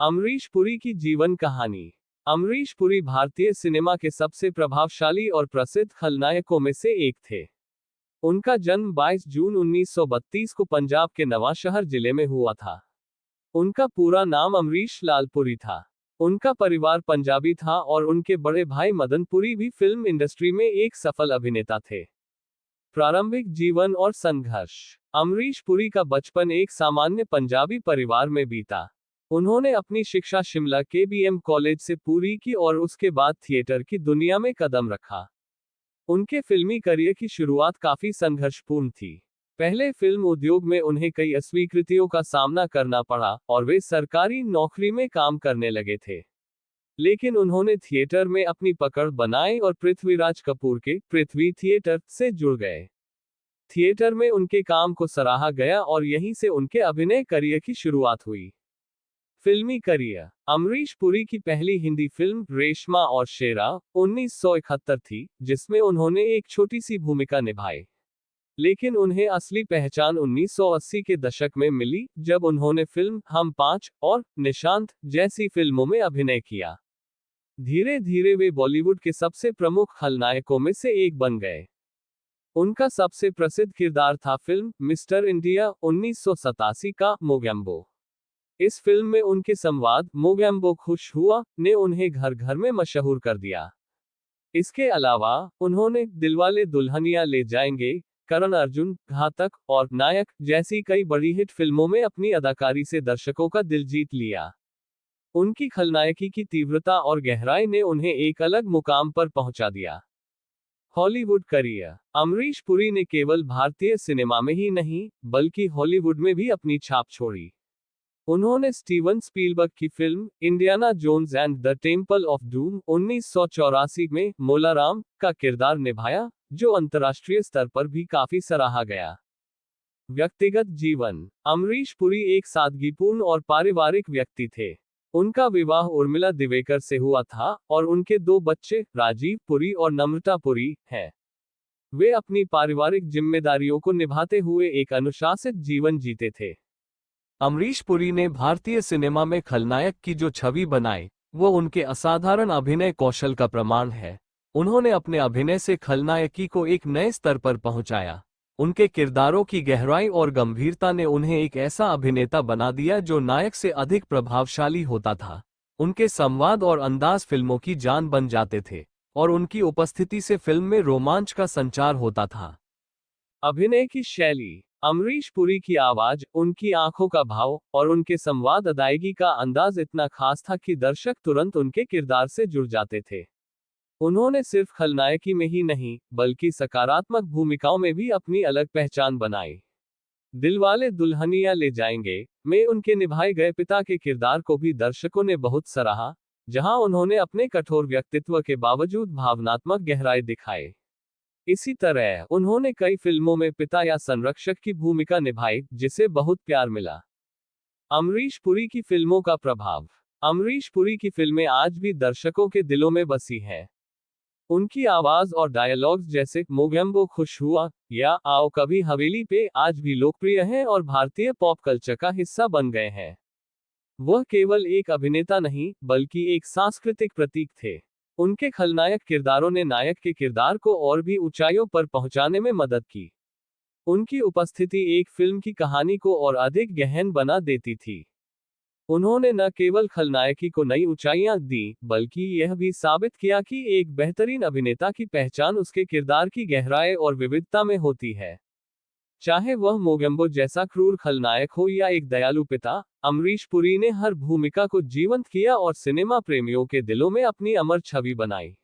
अमरीश पुरी की जीवन कहानी। अमरीश पुरी भारतीय सिनेमा के सबसे प्रभावशाली और प्रसिद्ध खलनायकों में से एक थे। उनका जन्म 22 जून 1932 को पंजाब के नवांशहर जिले में हुआ था। उनका पूरा नाम अमरीश लाल पुरी था। उनका परिवार पंजाबी था और उनके बड़े भाई मदन पुरी भी फिल्म इंडस्ट्री में एक सफल अभिनेता थे। प्रारंभिक जीवन और संघर्ष। अमरीश पुरी का बचपन एक सामान्य पंजाबी परिवार में बीता। उन्होंने अपनी शिक्षा शिमला के BM कॉलेज से पूरी की और उसके बाद थिएटर की दुनिया में कदम रखा। उनके फिल्मी करियर की शुरुआत काफी संघर्षपूर्ण थी। पहले फिल्म उद्योग में उन्हें कई अस्वीकृतियों का सामना करना पड़ा और वे सरकारी नौकरी में काम करने लगे थे। लेकिन उन्होंने थिएटर में अपनी पकड़ बनाई और पृथ्वीराज कपूर के पृथ्वी थिएटर से जुड़ गए। थिएटर में उनके काम को सराहा गया और यहीं से उनके अभिनय करियर की शुरुआत हुई। फिल्मी करियर। अमरीश पुरी की पहली हिंदी फिल्म रेशमा और शेरा 1971 थी, जिसमें उन्होंने एक छोटी सी भूमिका निभाई। लेकिन उन्हें असली पहचान 1980 के दशक में मिली, जब उन्होंने फिल्म हम पांच और निशांत जैसी फिल्मों में अभिनय किया। धीरे धीरे वे बॉलीवुड के सबसे प्रमुख खलनायकों में से एक बन गए। उनका सबसे प्रसिद्ध किरदार था फिल्म मिस्टर इंडिया 1987 का मोगैम्बो। इस फिल्म में उनके संवाद मोगैम्बो खुश हुआ ने उन्हें घर घर में मशहूर कर दिया। इसके अलावा उन्होंने दिलवाले दुल्हनिया ले जाएंगे, करण अर्जुन, घातक और नायक जैसी कई बड़ी हिट फिल्मों में अपनी अदाकारी से दर्शकों का दिल जीत लिया। उनकी खलनायकी की तीव्रता और गहराई ने उन्हें एक अलग मुकाम पर पहुंचा दिया। Hollywood career. अमरीश पुरी ने केवल भारतीय सिनेमा में ही नहीं, बल्कि हॉलीवुड में भी अपनी छाप छोड़ी। उन्होंने स्टीवन स्पीलबर्ग की film Indiana Jones and the Temple of Doom 1984 में मोलाराम का किरदार निभाया, जो अंतर्राष्ट्रीय स्तर पर भी काफी सराहा गया। व्यक्तिगत जीवन। अमरीश पुरी एक सादगीपूर्ण और पारिवारिक व्यक्ति थे। उनका विवाह उर्मिला दिवेकर से हुआ था और उनके 2 बच्चे राजीव पुरी और नम्रता पुरी हैं। वे अपनी पारिवारिक जिम्मेदारियों को निभाते हुए एक अनुशासित जीवन जीते थे। अमरीश पुरी ने भारतीय सिनेमा में खलनायक की जो छवि बनाई, वो उनके असाधारण अभिनय कौशल का प्रमाण है। उन्होंने अपने अभिनय से खलनायकी को एक नए स्तर पर पहुंचाया। उनके किरदारों की गहराई और गंभीरता ने उन्हें एक ऐसा अभिनेता बना दिया जो नायक से अधिक प्रभावशाली होता था। उनके संवाद और अंदाज फिल्मों की जान बन जाते थे और उनकी उपस्थिति से फिल्म में रोमांच का संचार होता था। अभिनय की शैली। अमरीश पुरी की आवाज, उनकी आंखों का भाव और उनके संवाद अदायगी का अंदाज इतना खास था कि दर्शक तुरंत उनके किरदार से जुड़ जाते थे। उन्होंने सिर्फ खलनायकी में ही नहीं, बल्कि सकारात्मक भूमिकाओं में भी अपनी अलग पहचान बनाई। दिलवाले दुल्हनिया ले जाएंगे में उनके निभाए गए पिता के किरदार को भी दर्शकों ने बहुत सराहा, जहां उन्होंने अपने कठोर व्यक्तित्व के बावजूद भावनात्मक गहराई दिखाई। इसी तरह उन्होंने कई फिल्मों में पिता या संरक्षक की भूमिका निभाई, जिसे बहुत प्यार मिला। अमरीश पुरी की फिल्मों का प्रभाव। अमरीश पुरी की फिल्में आज भी दर्शकों के दिलों में बसी हैं। उनकी आवाज और डायलॉग्स जैसे मोगैम्बो खुश हुआ या आओ कभी हवेली पे आज भी लोकप्रिय हैं और भारतीय पॉप कल्चर का हिस्सा बन गए हैं। वह केवल एक अभिनेता नहीं, बल्कि एक सांस्कृतिक प्रतीक थे। उनके खलनायक किरदारों ने नायक के किरदार को और भी ऊंचाइयों पर पहुंचाने में मदद की। उनकी उपस्थिति एक फिल्म की कहानी को और अधिक गहन बना देती थी। उन्होंने न केवल खलनायकी को नई ऊंचाइयां दी, बल्कि यह भी साबित किया कि एक बेहतरीन अभिनेता की पहचान उसके किरदार की गहराई और विविधता में होती है। चाहे वह मोगैम्बो जैसा क्रूर खलनायक हो या एक दयालु पिता, अमरीश पुरी ने हर भूमिका को जीवंत किया और सिनेमा प्रेमियों के दिलों में अपनी अमर छवि बनाई।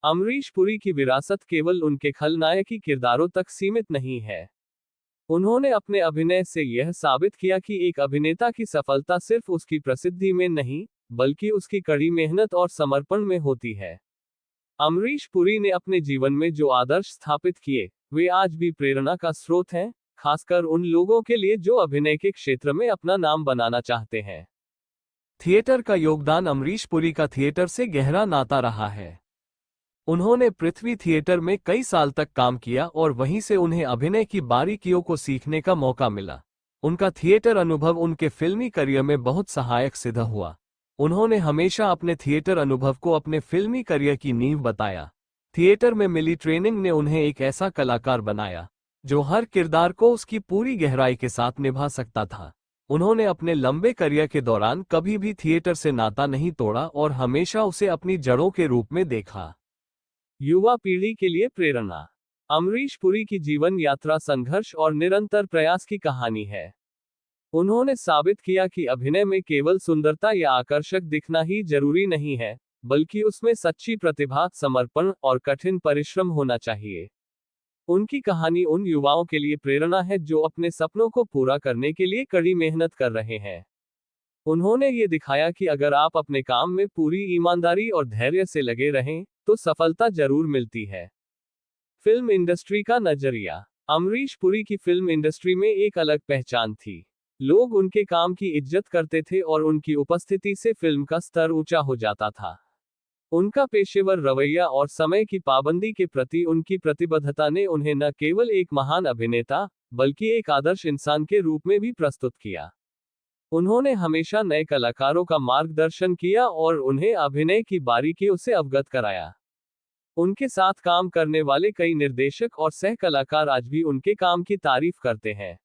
अमरीश पुरी की विरासत केवल उनके खलनायकी किरदारों तक सीमित नहीं है। उन्होंने अपने अभिनय से यह साबित किया कि एक अभिनेता की सफलता सिर्फ उसकी प्रसिद्धि में नहीं, बल्कि उसकी कड़ी मेहनत और समर्पण में होती है। अमरीश पुरी ने अपने जीवन में जो आदर्श स्थापित किए, वे आज भी प्रेरणा का स्रोत हैं, खासकर उन लोगों के लिए जो अभिनय के क्षेत्र में अपना नाम बनाना चाहते हैं। थिएटर का योगदान। अमरीश पुरी का थिएटर से गहरा नाता रहा है। उन्होंने पृथ्वी थिएटर में कई साल तक काम किया और वहीं से उन्हें अभिनय की बारीकियों को सीखने का मौका मिला। उनका थिएटर अनुभव उनके फिल्मी करियर में बहुत सहायक सिद्ध हुआ। उन्होंने हमेशा अपने थिएटर अनुभव को अपने फिल्मी करियर की नींव बताया। थिएटर में मिली ट्रेनिंग ने उन्हें एक ऐसा कलाकार बनाया जो हर किरदार को उसकी पूरी गहराई के साथ निभा सकता था। उन्होंने अपने लंबे करियर के दौरान कभी भी थिएटर से नाता नहीं तोड़ा और हमेशा उसे अपनी जड़ों के रूप में देखा। युवा पीढ़ी के लिए प्रेरणा। अमरीश पुरी की जीवन यात्रा संघर्ष और निरंतर प्रयास की कहानी है। उन्होंने साबित किया कि अभिनय में केवल सुंदरता या आकर्षक दिखना ही जरूरी नहीं है, बल्कि उसमें सच्ची प्रतिभा, समर्पण और कठिन परिश्रम होना चाहिए। उनकी कहानी उन युवाओं के लिए प्रेरणा है जो अपने सपनों को पूरा करने के लिए कड़ी मेहनत कर रहे हैं। उन्होंने ये दिखाया कि अगर आप अपने काम में पूरी ईमानदारी और धैर्य से लगे रहें, तो सफलता जरूर मिलती है। फिल्म इंडस्ट्री का नजरिया। अमरीश पुरी की फिल्म इंडस्ट्री में एक अलग पहचान थी। लोग उनके काम की इज्जत करते थे और उनकी उपस्थिति से फिल्म का स्तर ऊंचा हो जाता था। उनका पेशेवर रवैया और समय की पाबंदी के प्रति उनकी प्रतिबद्धता ने उन्हें न केवल एक महान अभिनेता, बल्कि एक आदर्श इंसान के रूप में भी प्रस्तुत किया। उन्होंने हमेशा नए कलाकारों का मार्गदर्शन किया और उन्हें अभिनय की बारीकियों से अवगत कराया। उनके साथ काम करने वाले कई निर्देशक और सह कलाकार आज भी उनके काम की तारीफ करते हैं।